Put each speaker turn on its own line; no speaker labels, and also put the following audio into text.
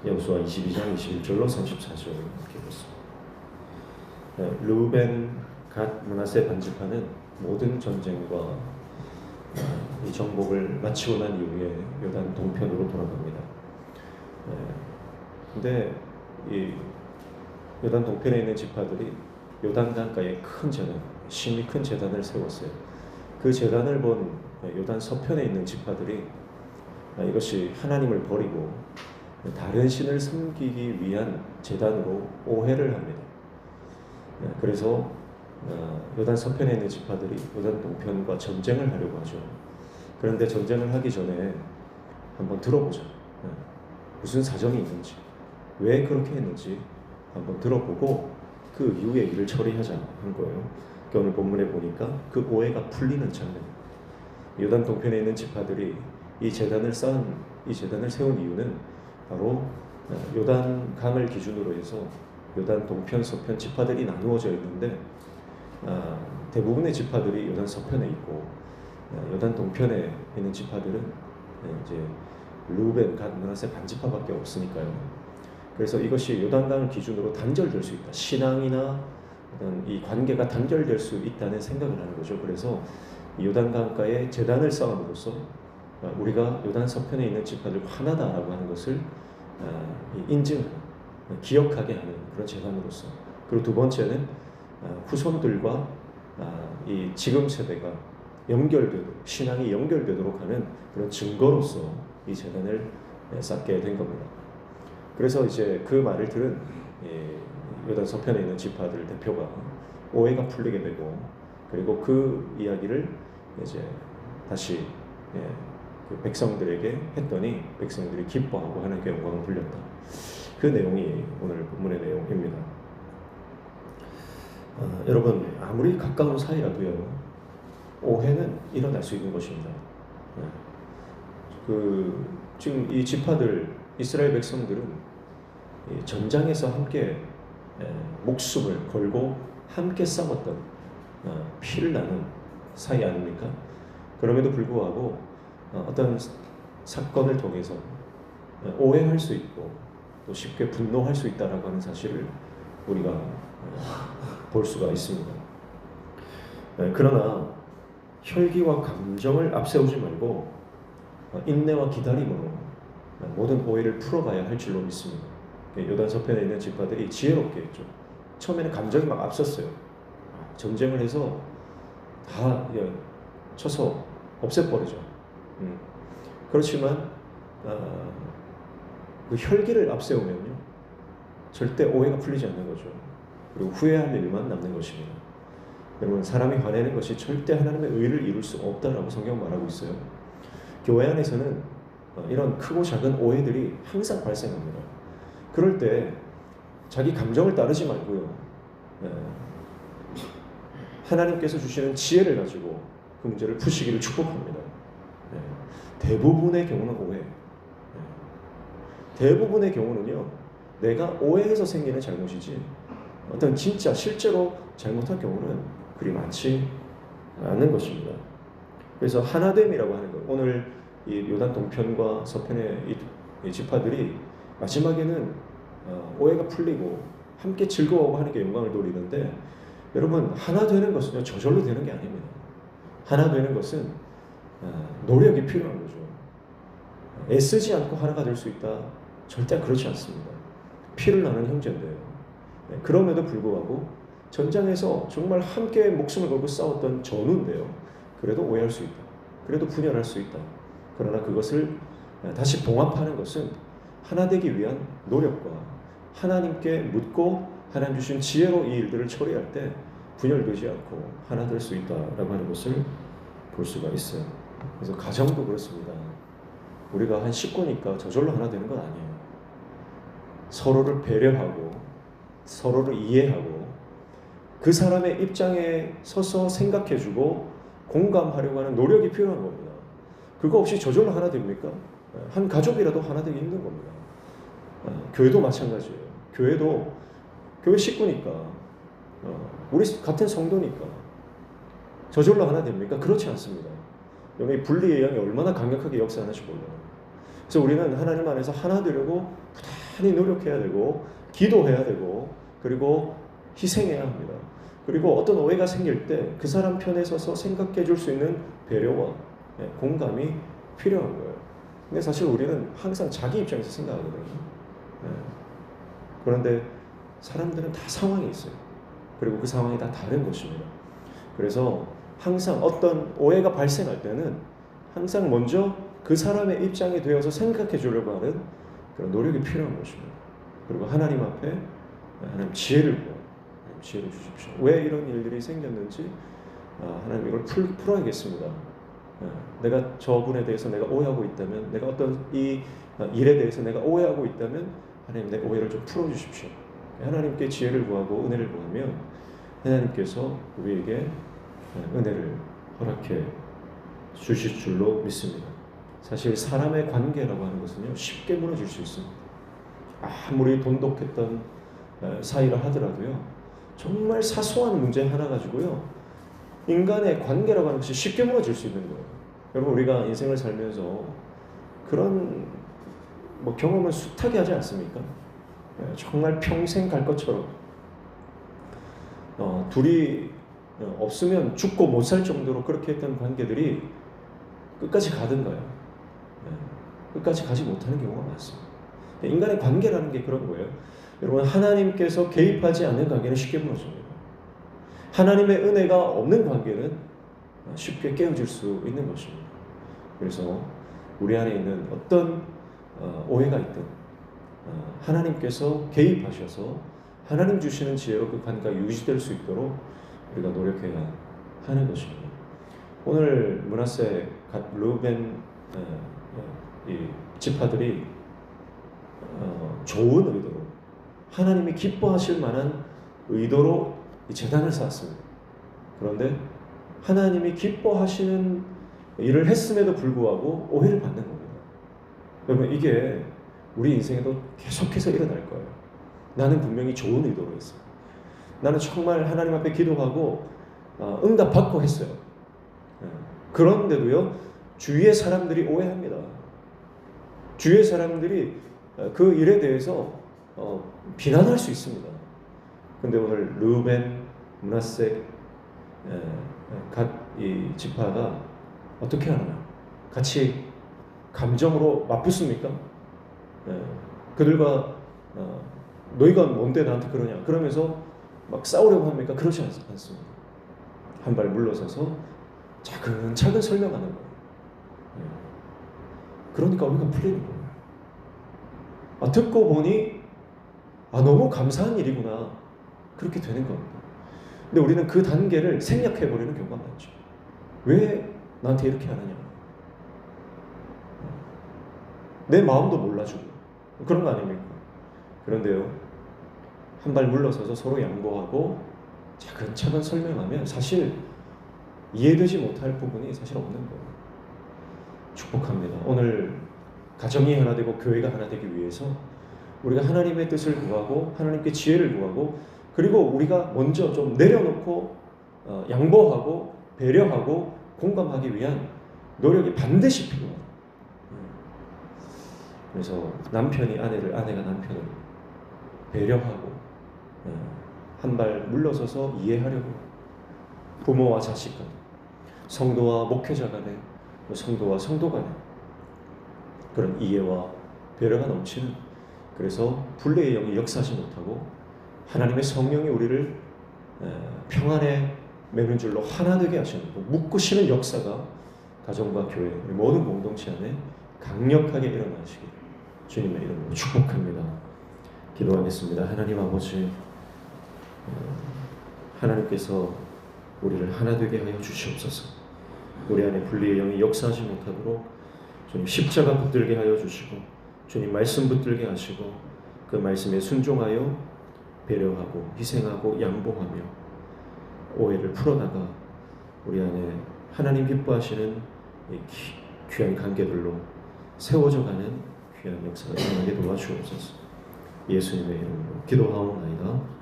여호수아 22장 21절로 34절 이렇게 보습니다. 르우벤, 갓, 므낫세 반지파는 모든 전쟁과 이 정복을 마치고 난 이후에 요단 동편으로 돌아갑니다. 근데 이 요단 동편에 있는 지파들이 요단 강가에 큰 제단, 심히 큰 제단을 세웠어요. 그 제단을 본 요단 서편에 있는 지파들이 이것이 하나님을 버리고 다른 신을 섬기기 위한 제단으로 오해를 합니다. 그래서 요단 서편에 있는 지파들이 요단 동편과 전쟁을 하려고 하죠. 그런데 전쟁을 하기 전에 한번 들어보자. 무슨 사정이 있는지, 왜 그렇게 했는지 한번 들어보고 그 이후에 일을 처리하자 하는 거예요. 오늘 본문에 보니까 그 오해가 풀리는 장면. 요단 동편에 있는 지파들이 이 제단을 세운 이유는 바로 요단 강을 기준으로 해서 요단 동편, 서편 지파들이 나누어져 있는데 대부분의 지파들이 요단 서편에 있고 요단 동편에 있는 지파들은 이제 르우벤, 갓, 므낫세 반지파밖에 없으니까요. 그래서 이것이 요단강을 기준으로 단절될 수 있다. 신앙이나 이 관계가 단절될 수 있다는 생각을 하는 거죠. 그래서 요단강가에 제단을 쌓음으로써 우리가 요단 서편에 있는 지파들 하나다라고 하는 것을 인증하는, 기억하게 하는 그런 제단으로서. 그리고 두 번째는 후손들과 이 지금 세대가 신앙이 연결되도록 하는 그런 증거로서 이 제단을 쌓게 된 겁니다. 그래서 이제 그 말을 들은 요단 서편에 있는 지파들 대표가 오해가 풀리게 되고, 그리고 그 이야기를 이제 다시 그 백성들에게 했더니 백성들이 기뻐하고 하나님께 영광을 돌렸다. 그 내용이 오늘 본문의 내용입니다. 여러분, 아무리 가까운 사이라도요, 오해는 일어날 수 있는 것입니다. 지금 이 지파들, 이스라엘 백성들은 전장에서 함께 목숨을 걸고 함께 싸웠던 피를 나눈 사이 아닙니까? 그럼에도 불구하고 어떤 사건을 통해서 오해할 수 있고 또 쉽게 분노할 수 있다라고 하는 사실을 우리가 볼 수가 있습니다. 그러나 혈기와 감정을 앞세우지 말고 인내와 기다림으로 모든 오해를 풀어가야 할 줄로 믿습니다. 요단 서편에 있는 지파들이 지혜롭게 했죠. 처음에는 감정이 막 앞섰어요. 전쟁을 해서 다 쳐서 없애버리죠. 그렇지만 그 혈기를 앞세우면요, 절대 오해가 풀리지 않는 거죠. 그리고 후회할 일만 남는 것입니다. 여러분, 사람이 화내는 것이 절대 하나님의 의를 이룰 수 없다라고 성경 말하고 있어요. 교회 안에서는 이런 크고 작은 오해들이 항상 발생합니다. 그럴 때 자기 감정을 따르지 말고요, 하나님께서 주시는 지혜를 가지고 그 문제를 푸시기를 축복합니다. 대부분의 경우는 오해. 대부분의 경우는요, 내가 오해해서 생기는 잘못이지 어떤 진짜 실제로 잘못한 경우는 그리 많지 않는 것입니다. 그래서 하나됨이라고 하는 것, 오늘 이 요단 동편과 서편의 이 지파들이 마지막에는 오해가 풀리고 함께 즐거워하고 하나님께 영광을 돌리는데, 여러분, 하나 되는 것은요, 저절로 되는 게 아닙니다. 하나 되는 것은 노력이 필요한 거죠. 애쓰지 않고 하나가 될 수 있다? 절대 그렇지 않습니다. 피를 나는 형제인데요. 그럼에도 불구하고 전장에서 정말 함께 목숨을 걸고 싸웠던 전우인데요, 그래도 오해할 수 있다. 그래도 분열할 수 있다. 그러나 그것을 다시 봉합하는 것은 하나 되기 위한 노력과 하나님께 묻고 하나님 주신 지혜로 이 일들을 처리할 때 분열되지 않고 하나 될 수 있다라고 하는 것을 볼 수가 있어요. 그래서 가정도 그렇습니다. 우리가 한 식구니까 저절로 하나 되는 건 아니에요. 서로를 배려하고 서로를 이해하고 그 사람의 입장에 서서 생각해주고 공감하려고 하는 노력이 필요한 겁니다. 그거 없이 저절로 하나 됩니까? 한 가족이라도 하나 되기 힘든 겁니다. 교회도 마찬가지예요. 교회 식구니까, 우리 같은 성도니까 저절로 하나 됩니까? 그렇지 않습니다. 여기 분리의 영이 얼마나 강력하게 역사하는지 몰라요. 그래서 우리는 하나님 안에서 하나 되려고 부단히 노력해야 되고 기도해야 되고 그리고 희생해야 합니다. 그리고 어떤 오해가 생길 때 그 사람 편에 서서 생각해 줄 수 있는 배려와 공감이 필요한 거예요. 근데 사실 우리는 항상 자기 입장에서 생각하거든요. 그런데 사람들은 다 상황이 있어요. 그리고 그 상황이 다 다른 것입니다. 그래서 항상 어떤 오해가 발생할 때는 항상 먼저 그 사람의 입장이 되어서 생각해 주려고 하는 그런 노력이 필요한 것입니다. 그리고 하나님 앞에 하나님 지혜를 구하고 지혜를 주십시오. 왜 이런 일들이 생겼는지 하나님 이걸 풀어야겠습니다. 내가 저분에 대해서 내가 오해하고 있다면, 내가 어떤 이 일에 대해서 내가 오해하고 있다면 하나님 내 오해를 좀 풀어주십시오. 하나님께 지혜를 구하고 은혜를 구하면 하나님께서 우리에게 은혜를 허락해 주실 줄로 믿습니다. 사실 사람의 관계라고 하는 것은요 쉽게 무너질 수 있습니다. 아무리 돈독했던 사이라 하더라도요 정말 사소한 문제 하나 가지고요 인간의 관계라고 하는 것이 쉽게 무너질 수 있는 거예요. 여러분 우리가 인생을 살면서 그런 경험은 숱하게 하지 않습니까? 정말 평생 갈 것처럼 둘이 없으면 죽고 못 살 정도로 그렇게 했던 관계들이 끝까지 가든가요? 끝까지 가지 못하는 경우가 많습니다. 인간의 관계라는 게 그런 거예요. 여러분 하나님께서 개입하지 않는 관계는 쉽게 무너집니다. 하나님의 은혜가 없는 관계는 쉽게 깨어질 수 있는 것입니다. 그래서 우리 안에 있는 어떤 오해가 있든 하나님께서 개입하셔서 하나님 주시는 지혜로 그 관계가 유지될 수 있도록 우리가 노력해야 하는 것입니다. 오늘 므낫세, 갓, 르우벤 이 지파들이 좋은 의도로 하나님이 기뻐하실 만한 의도로 이 제단을 쌓았습니다. 그런데 하나님이 기뻐하시는 일을 했음에도 불구하고 오해를 받는 겁니다. 여러분 이게 우리 인생에도 계속해서 일어날 거예요. 나는 분명히 좋은 의도로 했어요. 나는 정말 하나님 앞에 기도하고 응답받고 했어요. 그런데도요 주위의 사람들이 오해합니다. 주위의 사람들이 그 일에 대해서 비난할 수 있습니다. 근데 오늘 르우벤, 므낫세, 갓 이 지파가 어떻게 하나요? 같이 감정으로 맞붙습니까? 그들과 너희가 뭔데 나한테 그러냐? 그러면서 막 싸우려고 합니까? 그러지 않습니다. 한 발 물러서서 차근차근 설명하는 거예요. 그러니까 우리가 풀리는 거예요. 듣고 보니 너무 감사한 일이구나. 그렇게 되는 겁니다. 근데 우리는 그 단계를 생략해버리는 경우가 많죠. 왜 나한테 이렇게 하느냐. 내 마음도 몰라주고 그런 거 아닙니까? 그런데요 한 발 물러서서 서로 양보하고 차근차근 설명하면 사실 이해되지 못할 부분이 사실 없는 거예요. 축복합니다. 오늘 가정이 하나 되고 교회가 하나 되기 위해서 우리가 하나님의 뜻을 구하고 하나님께 지혜를 구하고 그리고 우리가 먼저 좀 내려놓고 양보하고 배려하고 공감하기 위한 노력이 반드시 필요합니다. 그래서 남편이 아내를, 아내가 남편을 배려하고 한 발 물러서서 이해하려고 부모와 자식 간에 성도와 목회자 간에 성도와 성도 간에 그런 이해와 배려가 넘치는 그래서 불의의 영이 역사하지 못하고 하나님의 성령이 우리를 평안에 매는 줄로 하나 되게 하시는 묶으시는 역사가 가정과 교회 모든 공동체 안에 강력하게 일어나시길 주님의 이름으로 축복합니다. 기도하겠습니다. 하나님 아버지 하나님께서 우리를 하나 되게 하여 주시옵소서. 우리 안에 분리의 영이 역사하지 못하도록 주님 십자가 붙들게 하여 주시고 주님 말씀 붙들게 하시고 그 말씀에 순종하여 배려하고 희생하고 양보하며 오해를 풀어나가 우리 안에 하나님 기뻐하시는 귀한 관계들로 세워져가는 귀한 역사가 일어나게 도와주옵소서. 예수님의 이름으로 기도하옵나이다.